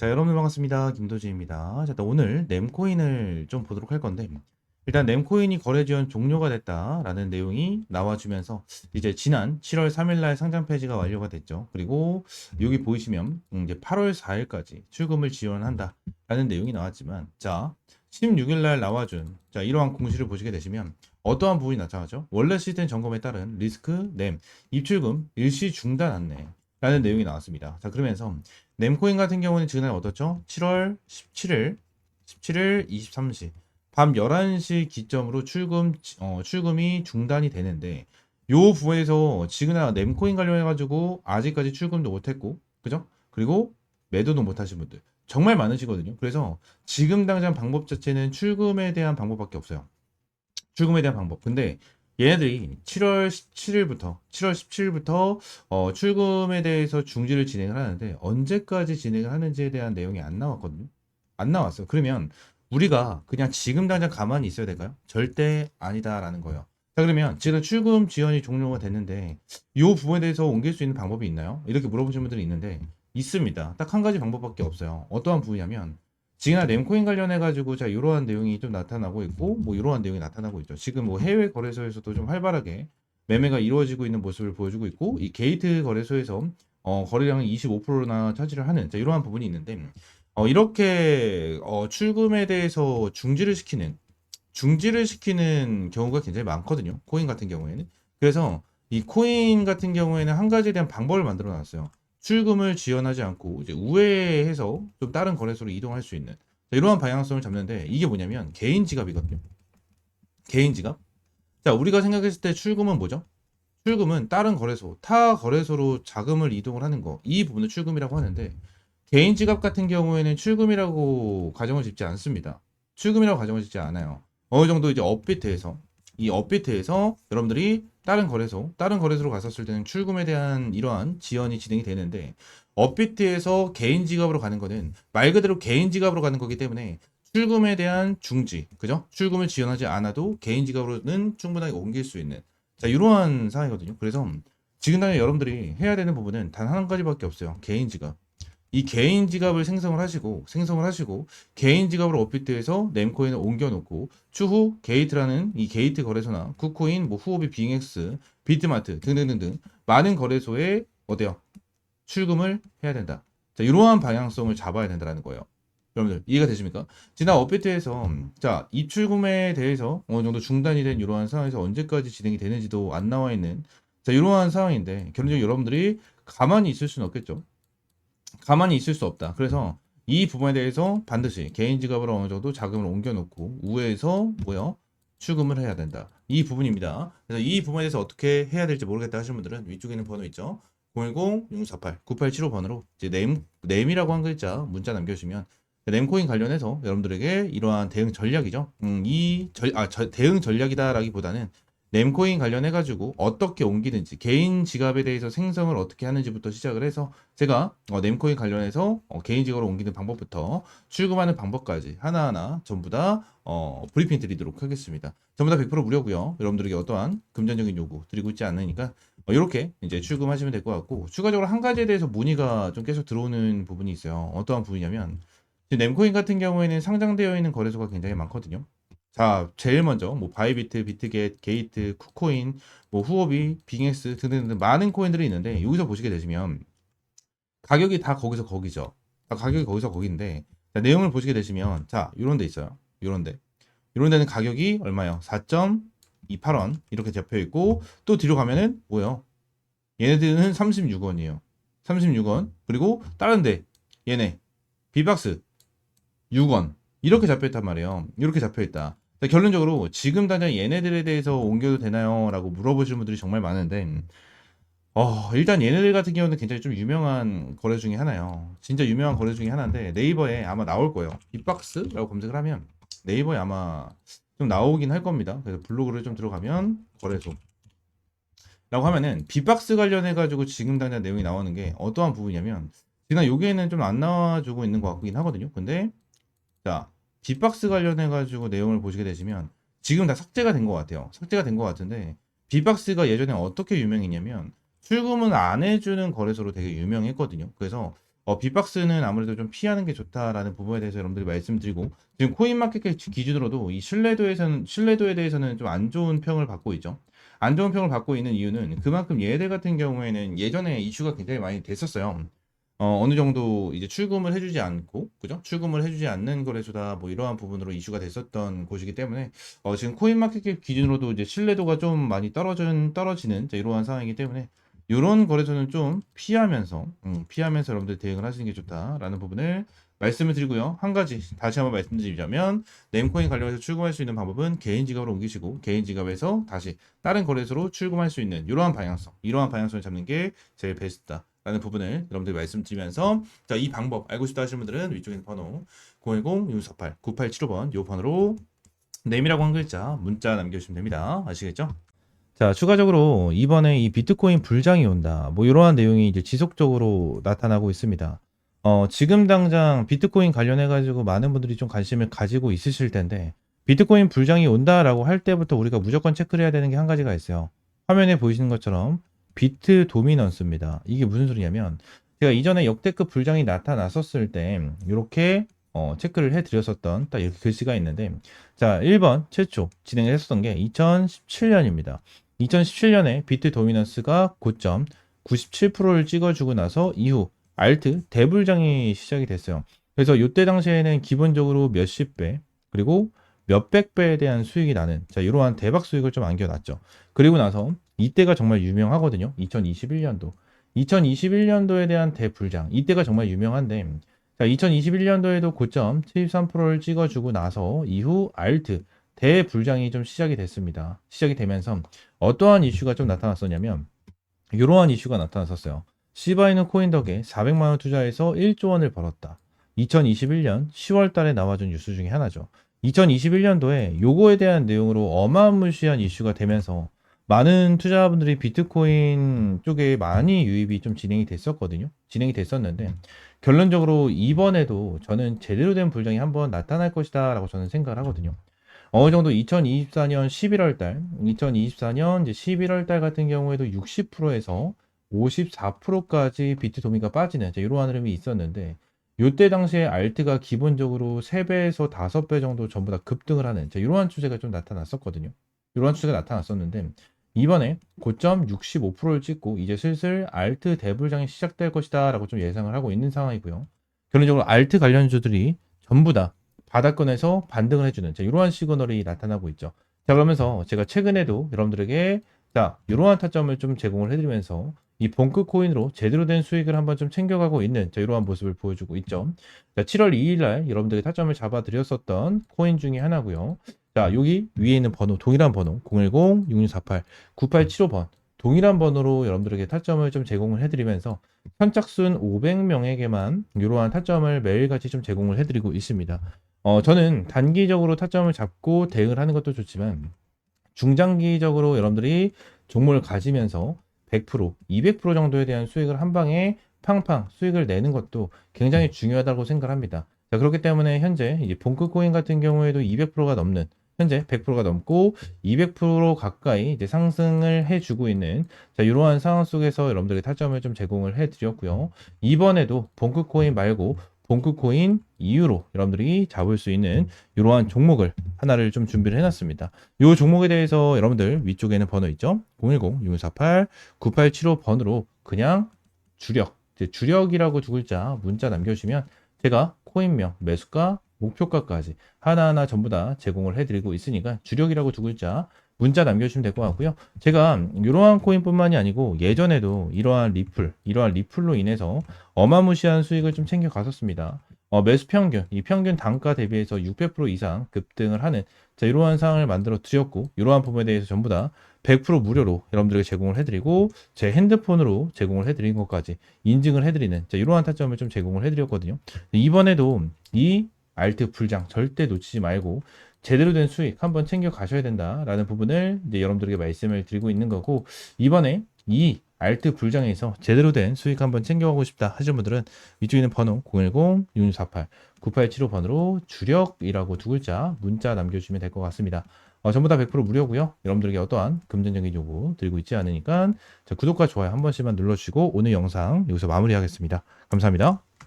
자, 여러분들 반갑습니다. 김도지입니다. 자, 일단 오늘 램코인을 좀 보도록 할 건데, 일단 램코인이 거래 지원 종료가 됐다라는 내용이 나와주면서 이제 지난 7월 3일 날 상장 폐지가 완료가 됐죠. 그리고 여기 보이시면 이제 8월 4일까지 출금을 지원한다라는 내용이 나왔지만, 자, 16일 날 나와준 자 이러한 공시를 보시게 되시면 어떠한 부분이 나타나죠? 원래 시스템 점검에 따른 리스크, 램, 입출금 일시 중단 안내 라는 내용이 나왔습니다. 자, 그러면서 램코인 같은 경우는 지난해 어떻죠? 7월 17일 23시 밤 11시 기점으로 출금이 중단이 되는데 요 부분에서 지그나 램코인 관련해 가지고 아직까지 출금도 못했고, 그죠? 그리고 매도도 못하신 분들 정말 많으시거든요. 그래서 지금 당장 방법 자체는 출금에 대한 방법밖에 없어요. 출금에 대한 방법. 근데 얘네들이 7월 17일부터 출금에 대해서 중지를 진행을 하는데 언제까지 진행을 하는지에 대한 내용이 안 나왔거든요. 안 나왔어요. 그러면 우리가 그냥 지금 당장 가만히 있어야 될까요? 절대 아니다라는 거예요. 자, 그러면 지금 출금 지원이 종료가 됐는데 이 부분에 대해서 옮길 수 있는 방법이 있나요? 이렇게 물어보시는 분들이 있는데 있습니다. 딱 한 가지 방법밖에 없어요. 어떠한 부분이냐면 지금 램코인 관련해 가지고 자 이러한 내용이 좀 나타나고 있고 뭐 이러한 내용이 나타나고 있죠. 지금 뭐 해외 거래소에서도 좀 활발하게 매매가 이루어지고 있는 모습을 보여주고 있고 이 게이트 거래소에서 거래량을 25%나 차지를 하는 자 이러한 부분이 있는데 이렇게 출금에 대해서 중지를 시키는 경우가 굉장히 많거든요. 코인 같은 경우에는. 그래서 이 코인 같은 경우에는 한 가지에 대한 방법을 만들어 놨어요. 출금을 지원하지 않고 이제 우회해서 좀 다른 거래소로 이동할 수 있는 이러한 방향성을 잡는데 이게 뭐냐면 개인 지갑이거든요. 개인 지갑. 자, 우리가 생각했을 때 출금은 뭐죠? 출금은 다른 거래소, 타 거래소로 자금을 이동을 하는 거. 이 부분을 출금이라고 하는데 개인 지갑 같은 경우에는 출금이라고 가정을 짓지 않습니다. 출금이라고 가정을 짓지 않아요. 어느 정도 이제 업비트에서 여러분들이 다른 거래소로 갔었을 때는 출금에 대한 이러한 지연이 진행이 되는데 업비트에서 개인 지갑으로 가는 거는 말 그대로 개인 지갑으로 가는 거기 때문에 출금에 대한 중지, 그죠? 출금을 지원하지 않아도 개인 지갑으로는 충분하게 옮길 수 있는 자, 이러한 상황이거든요. 그래서 지금 당장 여러분들이 해야 되는 부분은 단 한 가지밖에 없어요. 개인 지갑. 이 개인 지갑을 생성을 하시고 개인 지갑으로 업비트해서 램코인을 옮겨놓고 추후 게이트라는 이 게이트 거래소나 쿠코인, 뭐 후오비, 빙엑스, 비트마트 등등등등 많은 거래소에 어때요? 출금을 해야 된다. 자, 이러한 방향성을 잡아야 된다는 거예요. 여러분들 이해가 되십니까? 지난 업비트에서 자 입출금에 대해서 어느 정도 중단이 된 이러한 상황에서 언제까지 진행이 되는지도 안 나와 있는 자 이러한 상황인데 결론적으로 여러분들이 가만히 있을 수는 없겠죠. 가만히 있을 수 없다. 그래서 이 부분에 대해서 반드시 개인 지갑으로 어느 정도 자금을 옮겨놓고 우회해서 뭐요? 출금을 해야 된다. 이 부분입니다. 그래서 이 부분에 대해서 어떻게 해야 될지 모르겠다 하시는 분들은 위쪽에 있는 번호 있죠. 010-6448-9875번으로 이제 램이라고 한 글자 문자 남겨주시면 램코인 관련해서 여러분들에게 이러한 대응 전략이죠. 대응 전략이다라기보다는 램코인 관련해가지고 어떻게 옮기는지 개인 지갑에 대해서 생성을 어떻게 하는지부터 시작을 해서 제가 램코인 관련해서 개인 지갑으로 옮기는 방법부터 출금하는 방법까지 하나하나 전부 다 브리핑 드리도록 하겠습니다. 전부 다 100% 무료고요. 여러분들에게 어떠한 금전적인 요구 드리고 있지 않으니까 이렇게 이제 출금하시면 될 것 같고 추가적으로 한 가지에 대해서 문의가 좀 계속 들어오는 부분이 있어요. 어떠한 부분이냐면 지금 램코인 같은 경우에는 상장되어 있는 거래소가 굉장히 많거든요. 자, 제일 먼저 뭐 바이비트, 비트겟, 게이트, 쿠코인, 뭐 후오비, 빙엑스 등등 많은 코인들이 있는데 여기서 보시게 되시면 가격이 다 거기서 거기죠. 가격이 거기서 거기인데 자, 내용을 보시게 되시면 자, 요런 데 있어요. 요런 데는 가격이 얼마요? 4.28원 이렇게 잡혀 있고 또 뒤로 가면은 뭐요? 얘네들은 36원이에요. 36원. 그리고 다른 데 얘네 비박스 6원 이렇게 잡혀 있단 말이에요. 이렇게 잡혀 있다. 결론적으로 지금 당장 얘네들에 대해서 옮겨도 되나요? 라고 물어보시는 분들이 정말 많은데 일단 얘네들 같은 경우는 굉장히 좀 유명한 거래 중에 하나예요. 진짜 유명한 거래 중에 하나인데 네이버에 아마 나올 거예요. 빅박스라고 검색을 하면 네이버에 아마 좀 나오긴 할 겁니다. 그래서 블로그를 좀 들어가면 거래소 라고 하면은 빅박스 관련해 가지고 지금 당장 내용이 나오는 게 어떠한 부분이냐면 지금 여기에는 좀 안 나와주고 있는 것 같긴 하거든요. 근데 자, 빅박스 관련해 가지고 내용을 보시게 되시면 지금 다 삭제가 된 것 같아요. 삭제가 된 것 같은데 빅박스가 예전에 어떻게 유명했냐면 출금은 안 해주는 거래소로 되게 유명했거든요. 그래서 빅박스는 아무래도 좀 피하는 게 좋다라는 부분에 대해서 여러분들이 말씀드리고, 지금 코인마켓 기준으로도 이 신뢰도에 대해서는 좀 안 좋은 평을 받고 있죠. 안 좋은 평을 받고 있는 이유는 그만큼 얘들 같은 경우에는 예전에 이슈가 굉장히 많이 됐었어요. 어느 정도 이제 출금을 해주지 않고, 그죠? 출금을 해주지 않는 거래소다, 뭐 이러한 부분으로 이슈가 됐었던 곳이기 때문에, 지금 코인마켓 기준으로도 이제 신뢰도가 좀 많이 떨어지는 이제 이러한 상황이기 때문에, 이런 거래소는 좀 피하면서 여러분들 대응을 하시는 게 좋다라는 부분을 말씀을 드리고요. 한 가지 다시 한번 말씀드리자면, 네임코인 관련해서 출금할 수 있는 방법은 개인 지갑으로 옮기시고, 개인 지갑에서 다시 다른 거래소로 출금할 수 있는 이러한 방향성을 잡는 게 제일 베스트다 라는 부분을 여러분들이 말씀드리면서, 자, 이 방법 알고 싶다 하시는 분들은 위쪽에 있는 번호 010-648-9875번 요 번호로 네임이라고 한 글자 문자 남겨주시면 됩니다. 아시겠죠? 자, 추가적으로 이번에 이 비트코인 불장이 온다, 뭐 이러한 내용이 이제 지속적으로 나타나고 있습니다. 지금 당장 비트코인 관련해 가지고 많은 분들이 좀 관심을 가지고 있으실 텐데, 비트코인 불장이 온다라고 할 때부터 우리가 무조건 체크를 해야 되는 게 한 가지가 있어요. 화면에 보이시는 것처럼 비트 도미넌스입니다. 이게 무슨 소리냐면, 제가 이전에 역대급 불장이 나타났었을 때 이렇게 체크를 해드렸었던 딱 이렇게 글씨가 있는데, 자, 1번 최초 진행을 했었던 게 2017년입니다. 2017년에 비트 도미넌스가 고점 97%를 찍어주고 나서 이후 알트 대불장이 시작이 됐어요. 그래서 이때 당시에는 기본적으로 몇십 배 그리고 몇백 배에 대한 수익이 나는, 자, 이러한 대박 수익을 좀 안겨놨죠. 그리고 나서 이때가 정말 유명하거든요. 2021년도. 2021년도에 대한 대불장. 이때가 정말 유명한데, 자, 2021년도에도 고점 73%를 찍어주고 나서 이후 알트 대불장이 좀 시작이 됐습니다. 시작이 되면서 어떠한 이슈가 좀 나타났었냐면, 이러한 이슈가 나타났었어요. 시바이누 코인 덕에 400만 원 투자해서 1조 원을 벌었다. 2021년 10월 달에 나와준 뉴스 중에 하나죠. 2021년도에 요거에 대한 내용으로 어마무시한 이슈가 되면서 많은 투자자분들이 비트코인 쪽에 많이 유입이 좀 진행이 됐었거든요. 진행이 됐었는데, 결론적으로 이번에도 저는 제대로 된 불장이 한번 나타날 것이다 라고 저는 생각을 하거든요. 어느 정도 2024년 11월 달, 2024년 이제 11월 달 같은 경우에도 60%에서 54%까지 비트 도미가 빠지는 이러한 흐름이 있었는데, 요때 당시에 알트가 기본적으로 3배에서 5배 정도 전부 다 급등을 하는 이러한 추세가 좀 나타났었거든요. 이러한 추세가 나타났었는데, 이번에 고점 65%를 찍고 이제 슬슬 알트 대불장이 시작될 것이다 라고 좀 예상을 하고 있는 상황이고요. 결론적으로 알트 관련주들이 전부 다 바닥권에서 반등을 해주는 이러한 시그널이 나타나고 있죠. 자, 그러면서 제가 최근에도 여러분들에게 자, 이러한 타점을 좀 제공을 해드리면서 이 본크 코인으로 제대로 된 수익을 한번 좀 챙겨가고 있는 이러한 모습을 보여주고 있죠. 자, 7월 2일 날 여러분들이 타점을 잡아드렸었던 코인 중에 하나고요. 자, 여기 위에 있는 번호, 동일한 번호 010-6648-9875번 동일한 번호로 여러분들에게 타점을 좀 제공을 해드리면서 선착순 500명에게만 이러한 타점을 매일같이 좀 제공을 해드리고 있습니다. 저는 단기적으로 타점을 잡고 대응을 하는 것도 좋지만, 중장기적으로 여러분들이 종목을 가지면서 100%, 200% 정도에 대한 수익을 한 방에 팡팡 수익을 내는 것도 굉장히 중요하다고 생각합니다. 자, 그렇기 때문에 현재 이제 본크 코인 같은 경우에도 200%가 넘는, 현재 100%가 넘고 200% 가까이 이제 상승을 해주고 있는 이러한 상황 속에서 여러분들의 타점을 좀 제공을 해드렸고요. 이번에도 본크 코인 말고 본크 코인 이후로 여러분들이 잡을 수 있는 이러한 종목을 하나를 좀 준비를 해놨습니다. 이 종목에 대해서 여러분들 위쪽에는 번호 있죠? 010-6148-9875번으로 그냥 주력이라고 두 글자 문자 남겨주시면 제가 코인명, 매수가, 목표가까지 하나하나 전부 다 제공을 해드리고 있으니까 주력이라고 두 글자 문자 남겨주시면 될 것 같고요. 제가 이러한 코인뿐만이 아니고 예전에도 이러한 리플로 인해서 어마무시한 수익을 좀 챙겨 갔었습니다. 매수 평균, 이 평균 단가 대비해서 600% 이상 급등을 하는 이러한 상황을 만들어 드렸고, 이러한 부분에 대해서 전부 다 100% 무료로 여러분들에게 제공을 해드리고, 제 핸드폰으로 제공을 해드린 것까지 인증을 해드리는 이러한 타점을 좀 제공을 해드렸거든요. 이번에도 이 알트 불장 절대 놓치지 말고 제대로 된 수익 한번 챙겨 가셔야 된다라는 부분을 이제 여러분들에게 말씀을 드리고 있는 거고, 이번에 이 알트 불장에서 제대로 된 수익 한번 챙겨가고 싶다 하시는 분들은 위쪽에 있는 번호 010-6648-9875번으로 주력이라고 두 글자 문자 남겨주시면 될 것 같습니다. 전부 다 100% 무료고요. 여러분들에게 어떠한 금전적인 요구 드리고 있지 않으니까 구독과 좋아요 한 번씩만 눌러주시고 오늘 영상 여기서 마무리하겠습니다. 감사합니다.